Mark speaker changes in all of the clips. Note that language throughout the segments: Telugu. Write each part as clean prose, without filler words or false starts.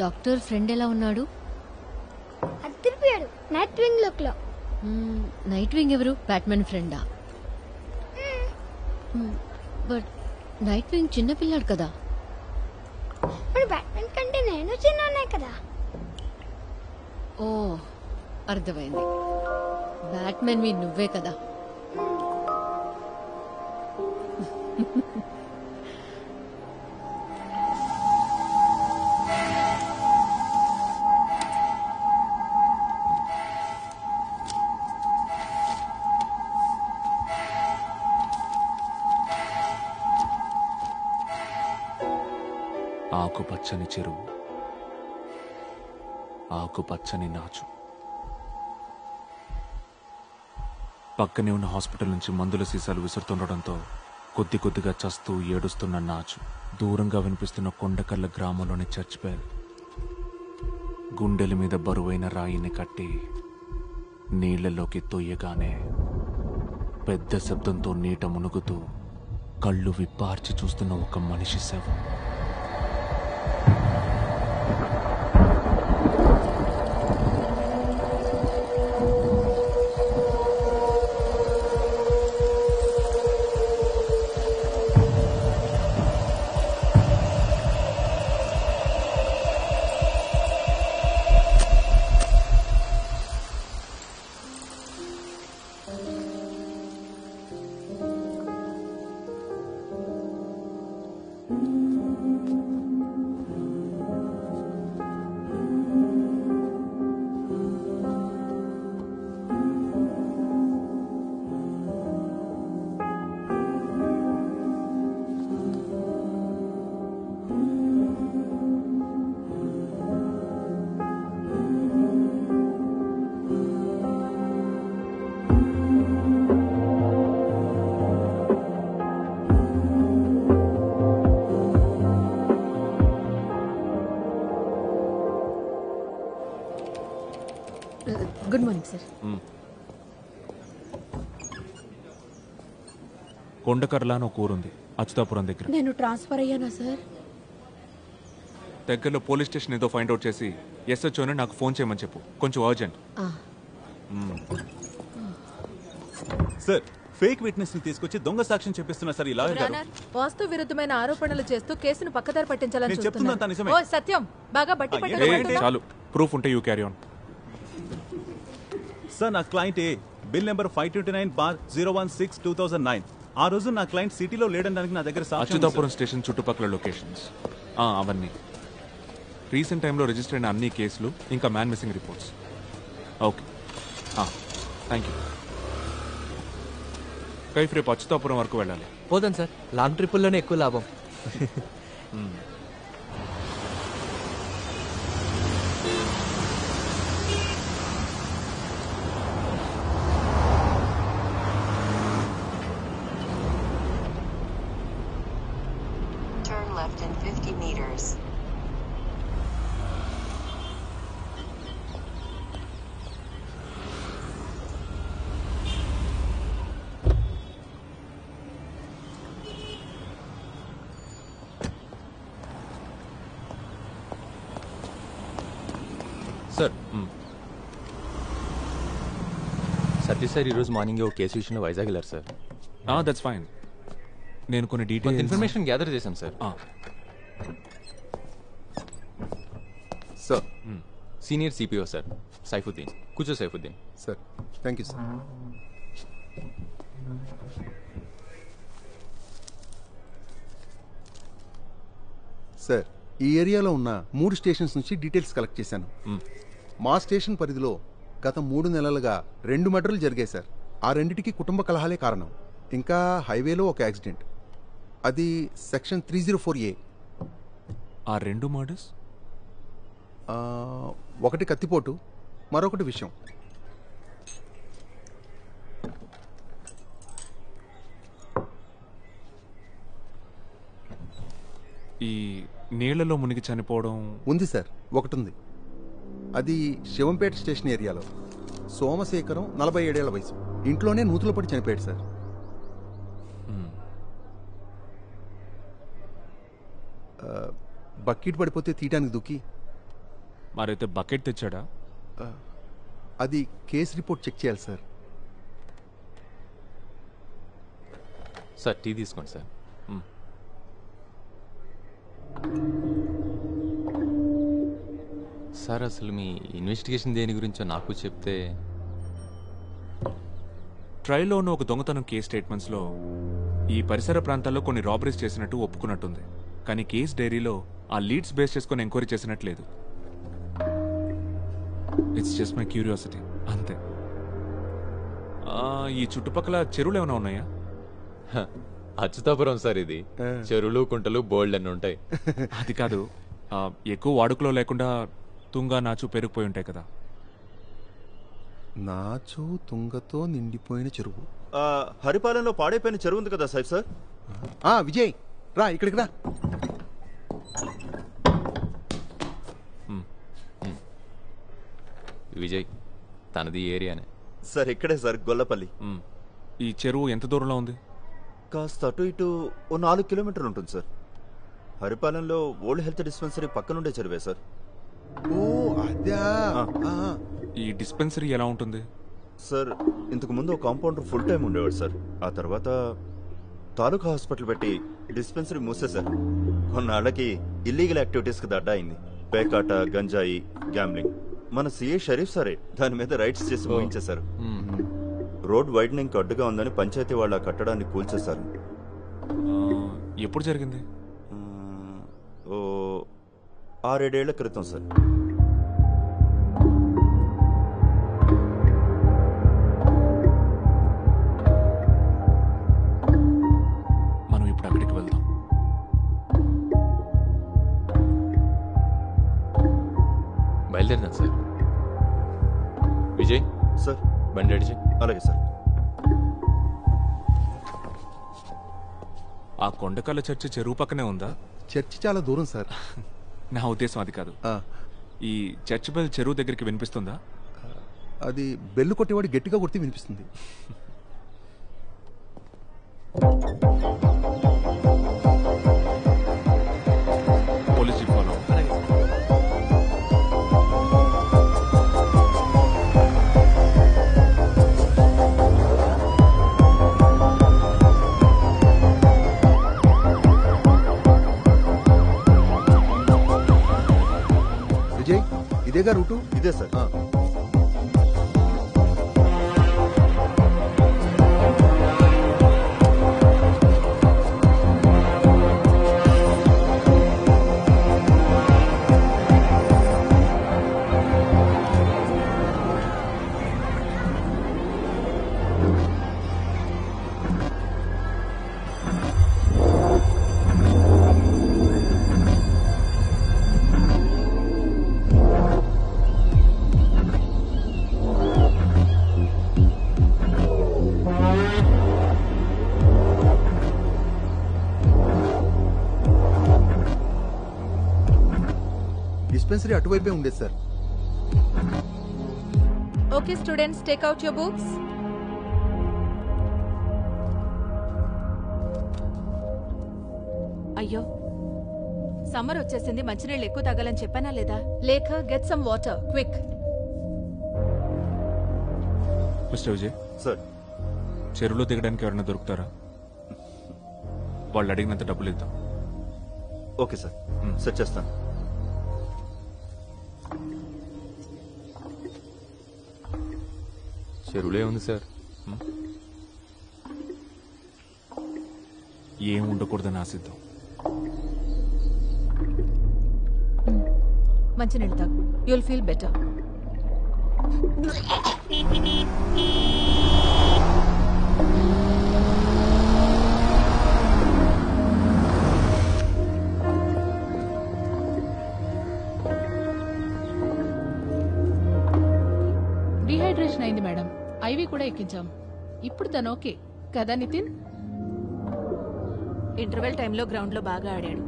Speaker 1: డాక్టర్ ఫ్రెండ్ ఎలా ఉన్నాడు?
Speaker 2: అద్దరిపోయాడు. నైట్ వింగ్ లో.
Speaker 1: నైట్ వింగ్ ఎవరు? బ్యాట్మెన్ ఫ్రెండా? బట్ నైట్ వింగ్ చిన్నపిల్లాడు కదా.
Speaker 2: మరి బ్యాట్మెన్ కంటే నేను చిన్ననే కదా.
Speaker 1: ఓ అర్థమైంది. బ్యాట్మెన్ వి నువ్వే కదా.
Speaker 3: ఆకుపచ్చని చెరువు, ఆకుపచ్చని నాచు. పక్కనే ఉన్న హాస్పిటల్ నుంచి మందుల సీసాలు విసురుతుండటంతో కొద్ది కొద్దిగా చస్తూ ఏడుస్తున్న నాచు దూరంగా వినిపిస్తున్న కొండకల్ల గ్రామంలోని చర్చ్ బెల్. గుండెల మీద బరువైన రాయిని కట్టి నీళ్లలోకి తొయ్యగానే పెద్ద శబ్దంతో నీట మునుగుతూ కళ్ళు విప్పార్చి చూస్తున్న ఒక మనిషి శవం.
Speaker 1: Good morning sir.
Speaker 3: కొండకర్ల అని ఒక ఊరుంది అచ్యుతాపురం దగ్గర.
Speaker 1: నేను ట్రాన్స్ఫర్ అయ్యానా సార్?
Speaker 3: దగ్గరలో పోలీస్ స్టేషన్ ఏదో ఫైండ్ అవుట్ చేసి ఎస్హెచ్ఓని నాకు ఫోన్ చేయమని చెప్పు, కొంచెం అర్జెంట్.
Speaker 4: సార్, ఫేక్ విట్నెస్ ని తీసుకొచ్చి దొంగ సాక్ష్యం చెప్పిస్తున్నా సార్. ఇలా
Speaker 5: వాస్తు విరుద్ధమైన ఆరోపణలు చేస్తూ కేసును పక్కదారి పట్టించాలని
Speaker 4: నేను చెప్తున్నా నిజమే.
Speaker 5: ఓ సత్యం, బాగా బట్టి పట్టించాలి.
Speaker 3: చాలు, ప్రూఫ్ ఉంటే యూ క్యారీ ఆన్.
Speaker 4: సార్, నా క్లయింట్ ఏ బిల్ నెంబర్ 529/016/2009. ఆ రోజు నా క్లయింట్ సిటీలో లేడనడానికి నా దగ్గర
Speaker 3: అచ్యుతాపురం స్టేషన్ చుట్టుపక్కల లొకేషన్స్ అవన్నీ. రీసెంట్ టైంలో రిజిస్టర్ అయిన అన్ని కేసులు, ఇంకా man missing reports. Okay, thank you. Kaif రేపు అచ్యుతాపురం వరకు వెళ్ళాలి.
Speaker 6: పోదాం సార్, లాంగ్ ట్రిప్పుల్లోనే ఎక్కువ లాభం.
Speaker 7: Turn left in 50 meters.
Speaker 6: Sir, Satish sir ఈరోజు మార్నింగ్ ఒక కేసు విషయంలో వైజాగ్ వెళ్ళారు సార్.
Speaker 3: That's fine. నేను కొన్ని డీటెయిల్స్
Speaker 6: ఇన్ఫర్మేషన్ గ్యాదర్ చేశాను sir. Sir, senior CPO sir Saifuddin. కూర్చో Saifuddin.
Speaker 8: Sir, thank you sir. Sir, ఈ ఏరియాలో ఉన్న 3 స్టేషన్స్ నుంచి డీటెయిల్స్ కలెక్ట్ చేశాను. మా స్టేషన్ పరిధిలో గత 3 నెలలుగా 2 మర్డర్లు జరిగాయి సార్. ఆ రెండిటికి కుటుంబ కలహాలే కారణం. ఇంకా హైవేలో ఒక యాక్సిడెంట్, అది సెక్షన్ 304A.
Speaker 3: ఆ 2 మర్డర్స్,
Speaker 8: ఒకటి కత్తిపోటు, మరొకటి విషయం.
Speaker 3: ఈ నీళ్లలో మునిగి చనిపోవడం
Speaker 8: ఉంది సార్, ఒకటి ఉంది. అది శివంపేట స్టేషన్ ఏరియాలో. సోమశేఖరం, 47 ఏళ్ల వయసు. ఇంట్లోనే నూతులు పడి చనిపోయాడు సార్. బకెట్ పడిపోతే తీయటానికి దుక్కి
Speaker 3: మరైతే బకెట్ తెచ్చాడా?
Speaker 8: అది కేసు రిపోర్ట్ చెక్ చేయాలి సార్.
Speaker 6: సార్ టీ తీసుకోండి సార్. సార్ అసలు మీ ఇన్వెస్టిగేషన్ దేని గురించో నాకు చెప్తే.
Speaker 3: ట్రైల్లో ఉన్న ఒక దొంగతనం కేస్ స్టేట్మెంట్స్లో ఈ పరిసర ప్రాంతాల్లో కొన్ని రాబరీస్ చేసినట్టు ఒప్పుకున్నట్టుంది. కానీ కేస్ డైరీలో ఆ లీడ్స్ బేస్ చేసుకొని ఎంక్వైరీ చేసినట్లేదు. ఇట్స్ జస్ట్ మై క్యూరియాసిటీ అంతే. ఈ చుట్టుపక్కల చెరువులు ఏమైనా ఉన్నాయా?
Speaker 6: అచ్యుతాపురం సార్ ఇది. చెరువులు కుంటలు బోల్డ్ అన్నీ ఉంటాయి.
Speaker 3: అది కాదు, ఎక్కువ వాడుకలో లేకుండా తుంగా నాచు పెరిగిపోయి ఉంటాయి కదా.
Speaker 8: నాచు తుంగతో నిండిపోయిన చెరువు.
Speaker 9: హరిపాలెంలో పాడైపోయిన చెరువు ఉంది కదా సార్.
Speaker 8: విజయ్ రా ఇక్కడికి రా.
Speaker 6: విజయ్ తనది ఏరియానే
Speaker 9: సార్. ఇక్కడే సార్, గొల్లపల్లి.
Speaker 3: ఈ చెరువు ఎంత దూరంలో ఉంది?
Speaker 9: కాస్త అటు ఇటు ఓ 4 కిలోమీటర్లు ఉంటుంది సార్. హరిపాలెంలో ఓల్డ్ హెల్త్ డిస్పెన్సరీ పక్కనుండే చెరువే సార్.
Speaker 8: ఓ అదా.
Speaker 3: ఈ డిస్పెన్సరీ ఎలా ఉంటుంది?
Speaker 9: సార్ ఇంతకు ముందు ఒక కాంపౌండర్ ఫుల్ టైం ఉండేవాడు సార్. ఆ తర్వాత తాలూకా హాస్పిటల్ పెట్టి డిస్పెన్సరీ మూసేశారు. కొన్నాళ్ళకి ఇల్లీగల్ యాక్టివిటీస్కి దడ్డా అయింది. పేకాట, గంజాయి, గ్యాంబ్లింగ్. మన సిఏ షరీఫ్ సరే దాని మీద రైట్స్ చేసి ముగించేశారు. రోడ్ వైడనింగ్ అడ్డుగా ఉందని పంచాయతీ వాళ్ళ కట్టడాన్ని కూల్చేశారు.
Speaker 3: ఎప్పుడు జరిగింది?
Speaker 9: ఓ 6-7 ఏళ్ల క్రితం సార్.
Speaker 3: మనం ఇప్పుడు అక్కడికి వెళ్దాం.
Speaker 6: బయలుదేరినాం సార్. విజయ్
Speaker 9: సార్
Speaker 6: బండి రెడీ చేయి.
Speaker 9: అలాగే సార్.
Speaker 3: ఆ కొండకల్ల చర్చి చెరువు పక్కనే ఉందా?
Speaker 8: చర్చి చాలా దూరం సార్.
Speaker 3: నా ఉద్దేశం అది కాదు.
Speaker 8: ఆ,
Speaker 3: ఈ చర్చ్ బెల్ చెరువు దగ్గరికి వినిపిస్తుందా?
Speaker 8: అది బెల్లు కొట్టేవాడు గట్టిగా కొడితే వినిపిస్తుంది.
Speaker 3: Police jeep follow.
Speaker 8: విజయ్ ఇదేగా రూటు.
Speaker 9: ఇదే సార్.
Speaker 8: డిస్పెన్సరీ అటువైపే ఉండేది sir.
Speaker 5: Okay students, take out your books. అయ్యో, సమ్మర్ వచ్చేసింది. మంచినీళ్ళు ఎక్కువ తాగాలని చెప్పానా లేదా? లేక get some water quick.
Speaker 3: Mister Vijay
Speaker 9: sir
Speaker 3: చెరువులో దిగడానికి ఎవరైనా దొరుకుతారా? వాళ్ళు అడిగినంత డబ్బులు ఇద్దాం.
Speaker 9: ఓకే సార్, సెట్ చేస్తాను.
Speaker 6: చెరువులే ఉంది సార్.
Speaker 3: ఏం ఉండకూడదని ఆశిద్దాం.
Speaker 5: మంచినీళ్ళు తాగు, యుల్ ఫీల్ బెటర్.
Speaker 10: డిహైడ్రేషన్ అయింది మేడం. ఐవి కూడా ఎక్కించాం. ఇప్పుడు తను ఓకే కదా నితిన్?
Speaker 5: ఇంటర్వెల్ టైంలో గ్రౌండ్ లో బాగా ఆడాడు,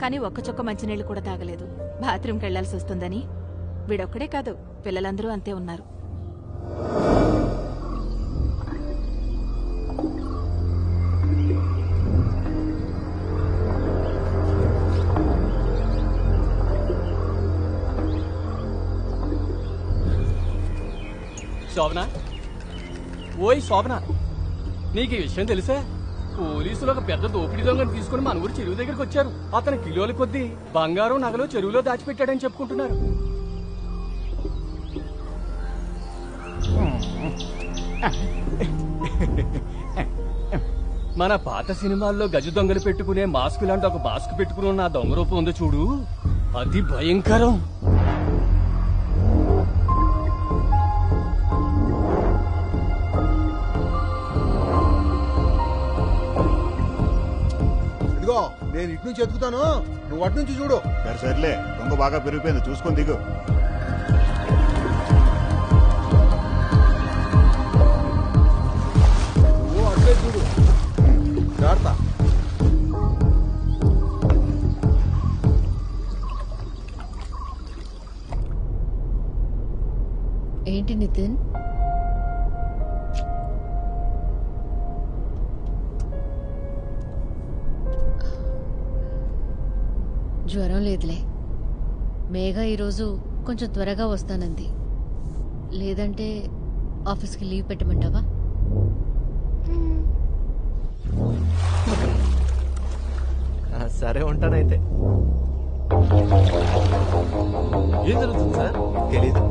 Speaker 5: కానీ ఒక్క చుక్క మంచినీళ్ళు కూడా తాగలేదు. బాత్రూమ్కి వెళ్లాల్సి వస్తుందని. వీడొక్కడే కాదు, పిల్లలందరూ అంతే ఉన్నారు.
Speaker 11: శోభన, ఓయ్ శోభన, నీకు ఈ విషయం తెలుసా? పోలీసులు ఒక పెద్ద దోపిడీ దొంగను తీసుకుని మన ఊరు చెరువు దగ్గరికి వచ్చారు. అతని కిలోల కొద్దీ బంగారం నగలు చెరువులో దాచిపెట్టాడని చెప్పుకుంటున్నారు. మన పాత సినిమాల్లో గజ దొంగలు పెట్టుకునే మాస్క్ లాంటి ఒక మాస్క్ పెట్టుకుని ఉన్న ఆ దొంగ రూపం ఉందో చూడు, అది భయంకరం.
Speaker 8: ఇదిగో నేను ఇటు నుంచి ఎత్తుకుతాను, నువ్వు అటు నుంచి చూడు.
Speaker 12: సర్లే, దొంగ బాగా పెరిగిపోయింది, చూసుకొని దిగు.
Speaker 8: ఓ అట్లే చూడు, జాగ్రత్త.
Speaker 1: ఏంటి నితిన్? జ్వరం లేదులే. మేఘ ఈరోజు కొంచెం త్వరగా వస్తానంది. లేదంటే ఆఫీస్కి లీవ్ పెట్టమంటావా?
Speaker 6: సరే, ఉంటానైతే.
Speaker 11: ఏం జరుగుతుంది సార్?
Speaker 6: తెలీదు.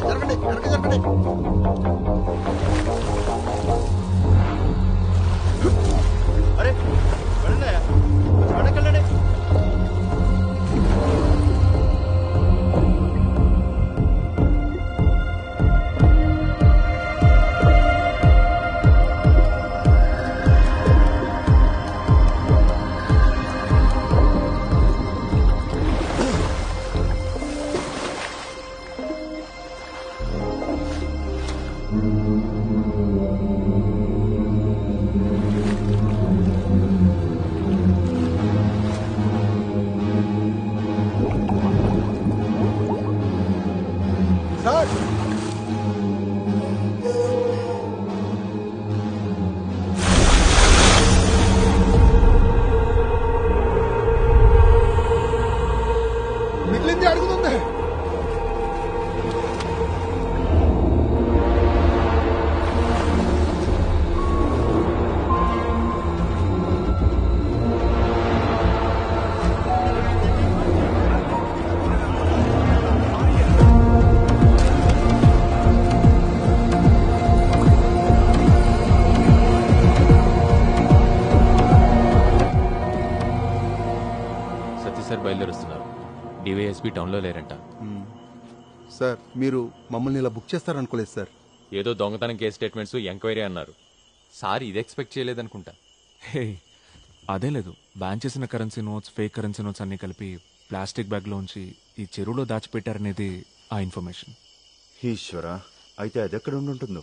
Speaker 8: జరగండి, జరగండి, జరగండి.
Speaker 9: అరే వెళ్ళండి, వెనకెళ్ళండి.
Speaker 8: సార్, మిగిలింది అడుగుతుంది.
Speaker 6: సార్ బయలుదేరుస్తున్నారు. డివైఎస్పీ టౌన్లో లేరంట.
Speaker 8: సార్, మీరు మమ్మల్ని ఇలా బుక్ చేస్తారనుకోలేదు సార్.
Speaker 6: ఏదో దొంగతనం కేసు స్టేట్మెంట్స్ ఎంక్వైరీ అన్నారు. సార్ ఇది ఎక్స్పెక్ట్ చేయలేదనుకుంటా.
Speaker 3: హే, అదే లేదు. బ్యాన్ చేసిన currency notes, fake currency notes అన్ని కలిపి ప్లాస్టిక్ బ్యాగ్లోంచి ఈ చెరువులో దాచిపెట్టారనేది ఆ ఇన్ఫర్మేషన్.
Speaker 9: ఈశ్వరా, అయితే అది ఎక్కడ ఉంటుందో.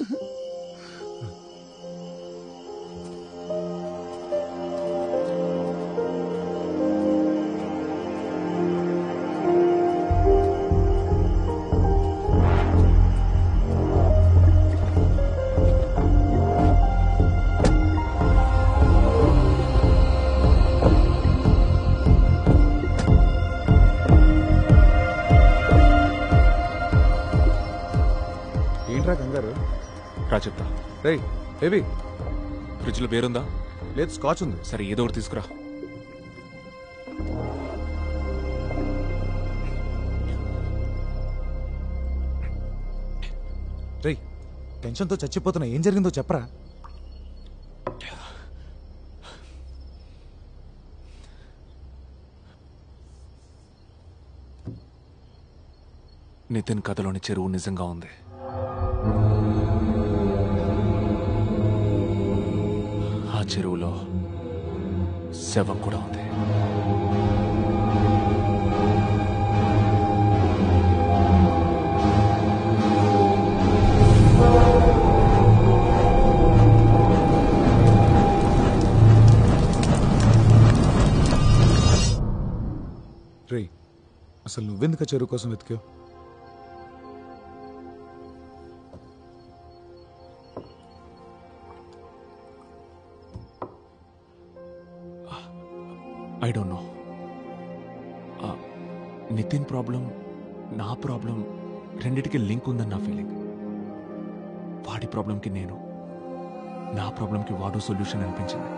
Speaker 8: ఏంట్రా కంగారు?
Speaker 3: రా చెప్తా.
Speaker 8: రేయ్, ఏవి?
Speaker 3: ఫ్రిడ్జ్లో బేరుందా?
Speaker 8: లేదు, స్కాచ్ ఉంది.
Speaker 3: సరే, ఏదో ఒకటి తీసుకురా.
Speaker 13: రేయ్, టెన్షన్తో చచ్చిపోతున్నా, ఏం జరిగిందో చెప్పరా?
Speaker 3: నితిన్ కథలోని చెరువు నిజంగా ఉంది. ఆ చెరువులో శవం కూడా ఉంది.
Speaker 13: రేయ్, అసలు నువ్వెందుకు చెరువు కోసం వెతికావు?
Speaker 3: I don't know. Nitin problem నా ప్రాబ్లం రెండిటికి లింక్ ఉందని నా ఫీలింగ్. వాడి ప్రాబ్లంకి నేను, నా ప్రాబ్లంకి వాడు సొల్యూషన్ అనిపించింది.